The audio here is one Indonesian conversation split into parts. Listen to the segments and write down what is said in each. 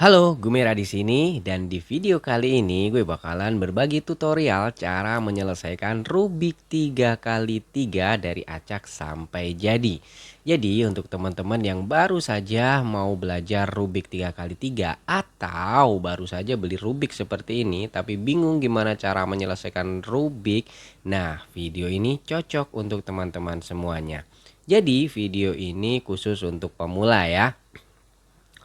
Halo, gue Mera di sini dan di video kali ini gue bakalan berbagi tutorial cara menyelesaikan Rubik 3x3 dari acak sampai jadi. Jadi untuk teman-teman yang baru saja mau belajar Rubik 3x3 atau baru saja beli Rubik seperti ini tapi bingung gimana cara menyelesaikan Rubik, nah video ini cocok untuk teman-teman semuanya. Jadi video ini khusus untuk pemula ya.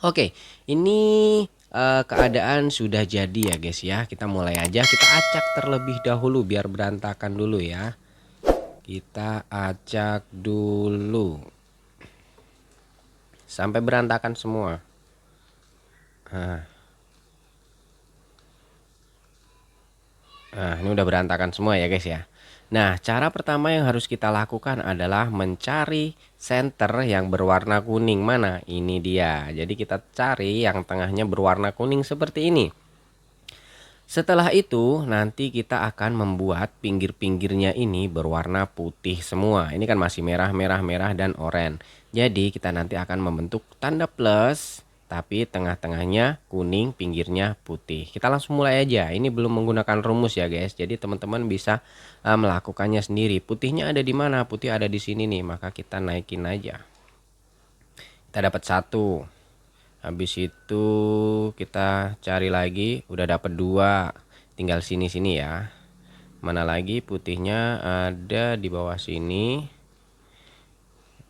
Oke, ini keadaan sudah jadi ya guys ya. Kita mulai aja, kita acak terlebih dahulu biar berantakan dulu ya. Kita acak dulu sampai berantakan semua. Nah, ini udah berantakan semua ya guys ya. Nah, cara pertama yang harus kita lakukan adalah mencari center yang berwarna kuning. Mana? Ini dia. Jadi kita cari yang tengahnya berwarna kuning seperti ini. Setelah itu nanti kita akan membuat pinggir-pinggirnya ini berwarna putih semua. Ini kan masih merah, merah, merah dan oranye. Jadi kita nanti akan membentuk tanda plus, tapi tengah-tengahnya kuning, pinggirnya putih. Kita langsung mulai aja. Ini belum menggunakan rumus ya guys. Jadi teman-teman bisa melakukannya sendiri. Putihnya ada di mana? Putih ada di sini nih. Maka kita naikin aja. Kita dapat satu. Habis itu kita cari lagi, udah dapat dua, tinggal sini-sini ya. Mana lagi putihnya ada di bawah sini.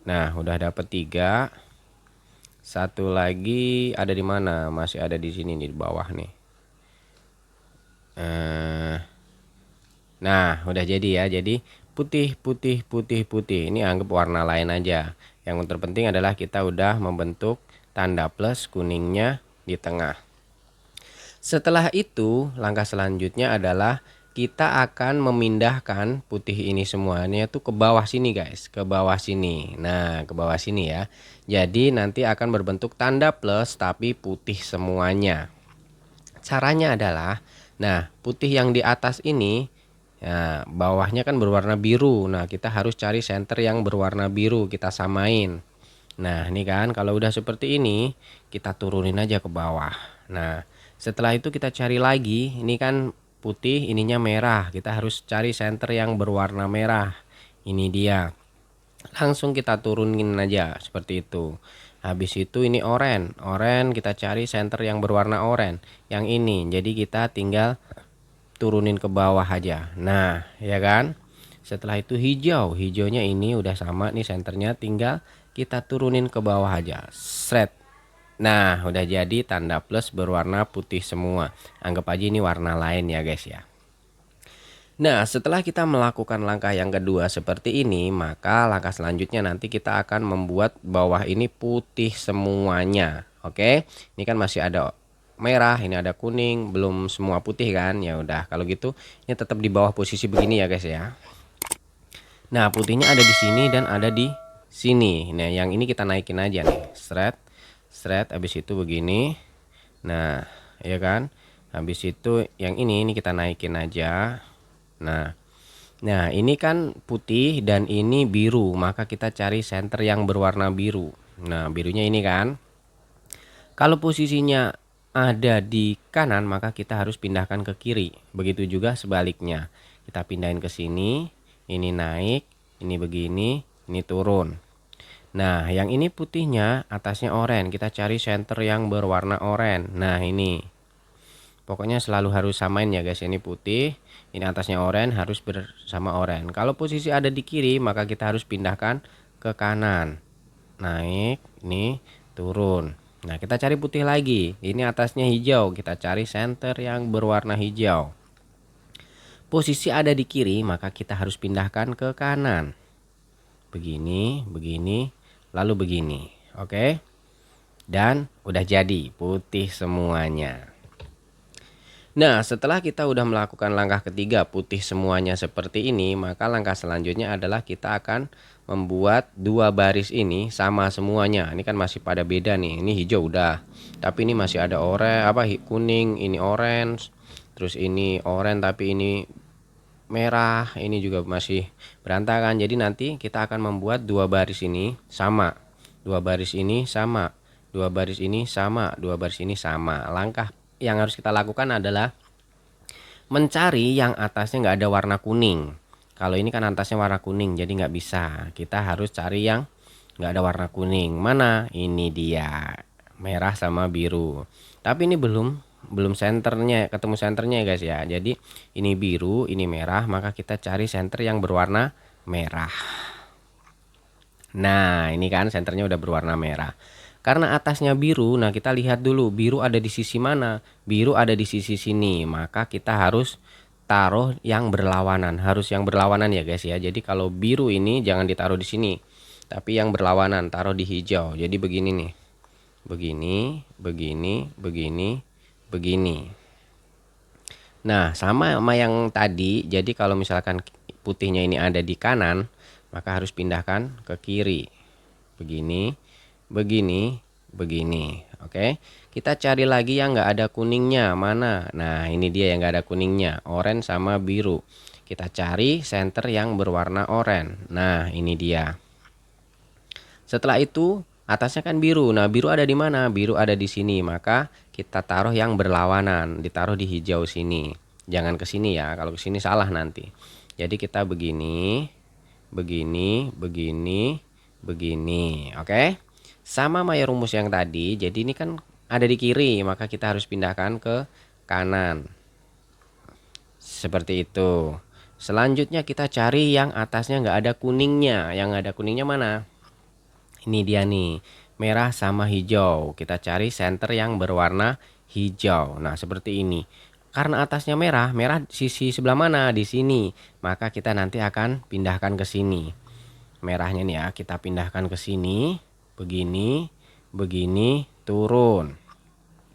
Nah, udah dapat tiga. Satu lagi ada di mana? Masih ada di sini nih di bawah nih. Nah, udah jadi ya. Jadi putih, putih, putih, putih. Ini anggap warna lain aja. Yang terpenting adalah kita udah membentuk tanda plus kuningnya di tengah. Setelah itu, langkah selanjutnya adalah kita akan memindahkan putih ini semuanya tuh ke bawah sini guys, ke bawah sini. Nah, ke bawah sini ya. Jadi nanti akan berbentuk tanda plus tapi putih semuanya. Caranya adalah, nah putih yang di atas ini, ya, bawahnya kan berwarna biru. Nah, kita harus cari center yang berwarna biru, kita samain. Nah, ini kan kalau udah seperti ini, kita turunin aja ke bawah. Nah, setelah itu kita cari lagi, ini kan putih, ininya merah. Kita harus cari center yang berwarna merah. Ini dia. Langsung kita turunin aja seperti itu. Habis itu ini oranye. Oranye kita cari center yang berwarna oranye. Yang ini. Jadi kita tinggal turunin ke bawah aja. Nah, ya kan? Setelah itu hijau. Hijaunya ini udah sama nih senternya, tinggal kita turunin ke bawah aja. Sret. Nah, udah jadi tanda plus berwarna putih semua. Anggap aja ini warna lain ya guys ya. Nah, setelah kita melakukan langkah yang kedua seperti ini, maka langkah selanjutnya nanti kita akan membuat bawah ini putih semuanya. Oke, ini kan masih ada merah, ini ada kuning, belum semua putih kan? Ya udah, kalau gitu ini tetap di bawah posisi begini ya guys ya. Nah, putihnya ada di sini dan ada di sini. Nah, yang ini kita naikin aja nih. Seret, seret, habis itu begini. Nah, ya kan? Habis itu yang ini kita naikin aja. Nah, ini kan putih dan ini biru, maka kita cari center yang berwarna biru. Nah, birunya ini kan. Kalau posisinya ada di kanan, maka kita harus pindahkan ke kiri. Begitu juga sebaliknya. Kita pindahin ke sini, ini naik, ini begini, ini turun. Nah, yang ini putihnya, atasnya oranye. Kita cari center yang berwarna oranye. Nah, ini. Pokoknya selalu harus samain ya guys. Ini putih, ini atasnya oranye, harus bersama oranye. Kalau posisi ada di kiri, maka kita harus pindahkan ke kanan. Naik, ini turun. Nah, kita cari putih lagi. Ini atasnya hijau, kita cari center yang berwarna hijau. Posisi ada di kiri, maka kita harus pindahkan ke kanan. Begini, begini, lalu begini. Oke. Dan udah jadi putih semuanya. Nah, setelah kita udah melakukan langkah ketiga putih semuanya seperti ini, maka langkah selanjutnya adalah kita akan membuat dua baris ini sama semuanya. Ini kan masih pada beda nih. Ini hijau udah. Tapi ini masih ada kuning, ini orange. Terus ini oranye tapi ini merah, ini juga masih berantakan. Jadi nanti kita akan membuat dua baris ini sama. Dua baris ini sama. dua baris ini sama, dua baris ini sama. Langkah yang harus kita lakukan adalah mencari yang atasnya nggak ada warna kuning. Kalau ini kan atasnya warna kuning, jadi nggak bisa. Kita harus cari yang nggak ada warna kuning. Mana? Ini dia, merah sama biru. Tapi ini belum senternya, ketemu senternya ya guys ya. Jadi ini biru, ini merah, maka kita cari senter yang berwarna merah. Nah, ini kan senternya udah berwarna merah. Karena atasnya biru, nah kita lihat dulu biru ada di sisi mana. Biru ada di sisi sini, maka kita harus taruh yang berlawanan. Harus yang berlawanan ya guys ya. Jadi kalau biru ini jangan ditaruh di sini, tapi yang berlawanan taruh di hijau. Jadi begini nih. Begini, begini, begini, begini. Nah, sama yang tadi. Jadi kalau misalkan putihnya ini ada di kanan, maka harus pindahkan ke kiri. Begini, begini, begini. Oke, kita cari lagi yang nggak ada kuningnya. Mana? Nah, ini dia yang nggak ada kuningnya, oranye sama biru. Kita cari center yang berwarna oranye. Nah, ini dia. Setelah itu atasnya kan biru. Nah, biru ada di mana? Biru ada di sini. Maka kita taruh yang berlawanan, ditaruh di hijau sini. Jangan ke sini ya. Kalau ke sini salah nanti. Jadi kita begini, begini, begini, begini. Oke? Sama Maya rumus yang tadi. Jadi ini kan ada di kiri, maka kita harus pindahkan ke kanan. Seperti itu. Selanjutnya kita cari yang atasnya nggak ada kuningnya. Yang nggak ada kuningnya mana? Ini dia nih, merah sama hijau. Kita cari center yang berwarna hijau. Nah, seperti ini. Karena atasnya merah, merah sisi sebelah mana? Di sini. Maka kita nanti akan pindahkan ke sini. Merahnya nih ya, kita pindahkan ke sini. Begini, begini, turun.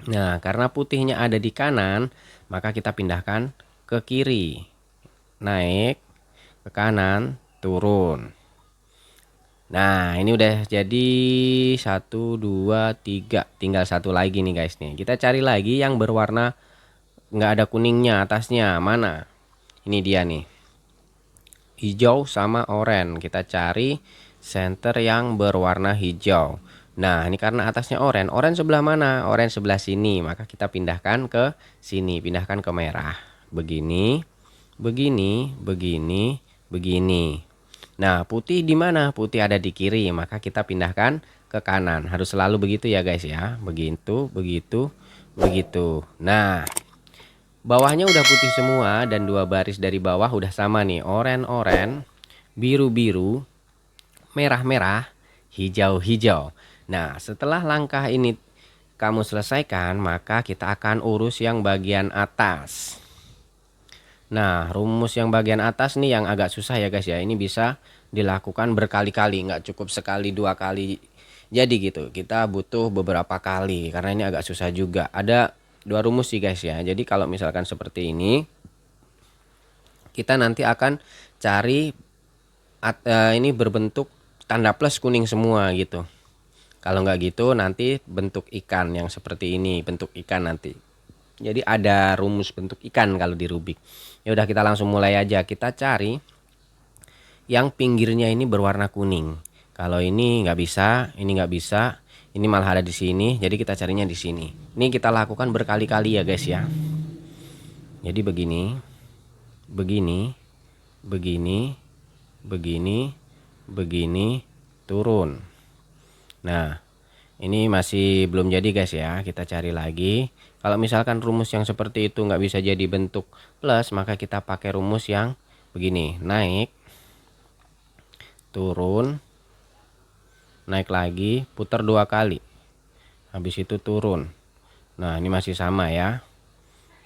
Nah, karena putihnya ada di kanan, maka kita pindahkan ke kiri. Naik, ke kanan, turun. Nah, ini udah jadi 1, 2, 3. Tinggal satu lagi nih guys nih. Kita cari lagi yang berwarna nggak ada kuningnya atasnya. Mana? Ini dia nih. Hijau sama oranye. Kita cari center yang berwarna hijau. Nah, ini karena atasnya oranye. Oranye sebelah mana? Oranye sebelah sini. Maka kita pindahkan ke sini. Pindahkan ke merah. Begini, begini, begini, begini. Nah, putih di mana? Putih ada di kiri, maka kita pindahkan ke kanan. Harus selalu begitu ya guys ya. Begitu, begitu, begitu. Nah, bawahnya udah putih semua dan dua baris dari bawah udah sama nih. Oranye-oranye, biru-biru, merah-merah, hijau-hijau. Nah, setelah langkah ini kamu selesaikan, maka kita akan urus yang bagian atas. Nah, rumus yang bagian atas nih yang agak susah ya guys ya. Ini bisa dilakukan berkali-kali, nggak cukup sekali dua kali. Jadi gitu, kita butuh beberapa kali karena ini agak susah juga. Ada dua rumus sih guys ya. Jadi kalau misalkan seperti ini, kita nanti akan cari ini berbentuk tanda plus kuning semua gitu. Kalau nggak gitu nanti bentuk ikan yang seperti ini, bentuk ikan nanti. Jadi ada rumus bentuk ikan kalau di Rubik. Ya udah kita langsung mulai aja. Kita cari yang pinggirnya ini berwarna kuning. Kalau ini nggak bisa, ini nggak bisa, ini malah ada di sini. Jadi kita carinya di sini. Ini kita lakukan berkali-kali ya guys ya. Jadi begini, begini, begini, begini, begini, turun. Nah, ini masih belum jadi guys ya. Kita cari lagi. Kalau misalkan rumus yang seperti itu nggak bisa jadi bentuk plus, maka kita pakai rumus yang begini. Naik, turun, naik lagi, putar dua kali. Habis itu turun. Nah, ini masih sama ya.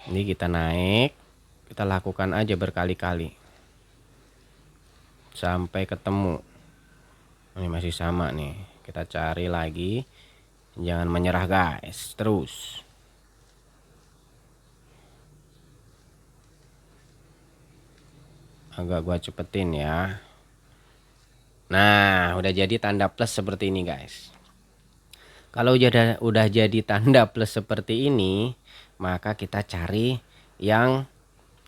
Ini kita naik, kita lakukan aja berkali-kali. Sampai ketemu. Ini masih sama nih. Kita cari lagi. Jangan menyerah guys. Terus. Agak gua cepetin ya. Nah, udah jadi tanda plus seperti ini guys. Kalau udah jadi tanda plus seperti ini, maka kita cari yang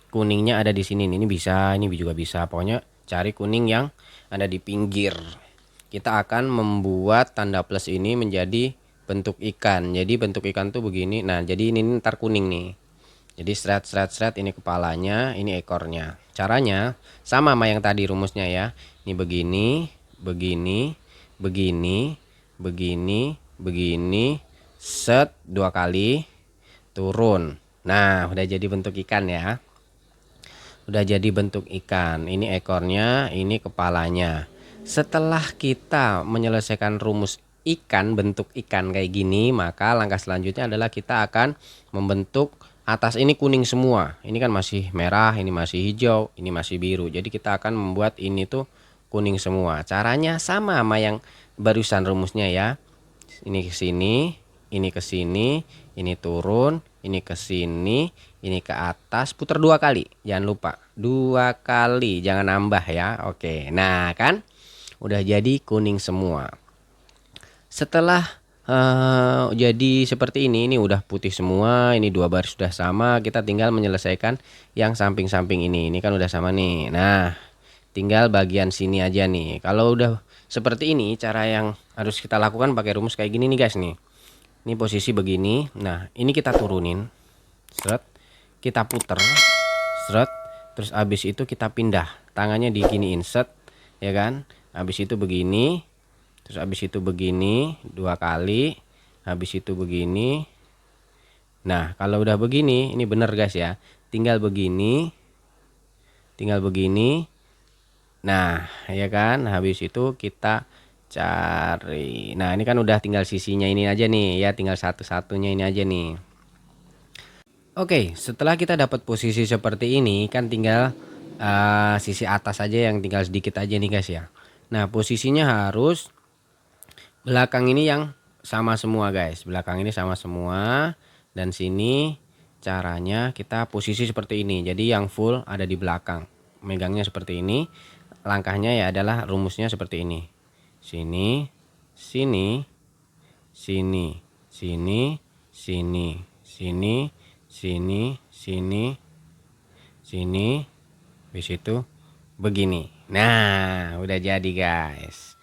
kuningnya ada di sini. Ini bisa, ini juga bisa. Pokoknya cari kuning yang ada di pinggir. Kita akan membuat tanda plus ini menjadi bentuk ikan. Jadi bentuk ikan tuh begini. Nah, jadi ini ntar kuning nih. Jadi seret ini kepalanya, ini ekornya. Caranya sama sama yang tadi rumusnya ya. Ini begini, begini, begini, begini, begini, set 2 kali turun. Nah, udah jadi bentuk ikan ya. Udah jadi bentuk ikan. Ini ekornya, ini kepalanya. Setelah kita menyelesaikan rumus ikan, bentuk ikan kayak gini, maka langkah selanjutnya adalah kita akan membentuk atas ini kuning semua. Ini kan masih merah, ini masih hijau, ini masih biru. Jadi kita akan membuat ini tuh kuning semua. Caranya sama sama yang barusan rumusnya ya. Ini ke sini, ini ke sini, ini turun, ini ke sini, ini ke atas, putar 2 kali. Jangan lupa 2 kali, jangan nambah ya. Oke. Nah, kan udah jadi kuning semua. Setelah jadi seperti ini udah putih semua, ini 2 baris sudah sama, kita tinggal menyelesaikan yang samping-samping ini. Ini kan udah sama nih. Nah, tinggal bagian sini aja nih. Kalau udah seperti ini, cara yang harus kita lakukan pakai rumus kayak gini nih guys nih. Ini posisi begini. Nah, ini kita turunin. Seret. Kita puter. Seret. Terus abis itu kita pindah. Tangannya diginiin set, ya kan? Habis itu begini. Terus habis itu begini 2 kali. Habis itu begini. Nah, kalau udah begini, ini bener guys ya. Tinggal begini. Tinggal begini. Nah, ya kan? Habis itu kita cari. Nah, ini kan udah tinggal sisinya ini aja nih ya, tinggal satu-satunya ini aja nih. Oke, setelah kita dapat posisi seperti ini, kan tinggal sisi atas aja yang tinggal sedikit aja nih guys ya. Nah, posisinya harus belakang ini yang sama semua guys. Belakang ini sama semua. Dan sini caranya kita posisi seperti ini. Jadi yang full ada di belakang. Megangnya seperti ini. Langkahnya ya adalah rumusnya seperti ini. Sini, sini, sini, sini, sini, sini, sini, sini, sini. Habis itu begini. Nah, udah jadi guys.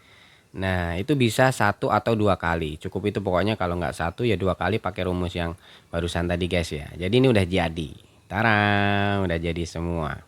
Nah, itu bisa 1 atau 2 kali. Cukup itu pokoknya, kalau nggak 1 ya 2 kali pakai rumus yang barusan tadi guys ya. Jadi ini udah jadi. Tarang, udah jadi semua.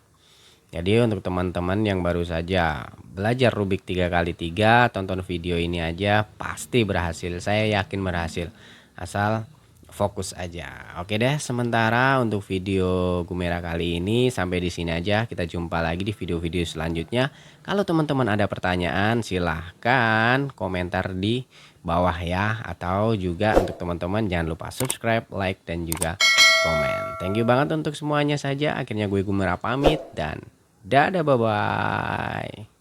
Jadi untuk teman-teman yang baru saja belajar Rubik 3x3, tonton video ini aja pasti berhasil. Saya yakin berhasil. Asal fokus aja. Oke deh, sementara untuk video Gumera kali ini sampai di sini aja. Kita jumpa lagi di video-video selanjutnya. Kalau teman-teman ada pertanyaan, silahkan komentar di bawah ya. Atau juga untuk teman-teman jangan lupa subscribe, like, dan juga komen. Thank you banget untuk semuanya saja. Akhirnya gue Gumera pamit dan dadah, bye-bye.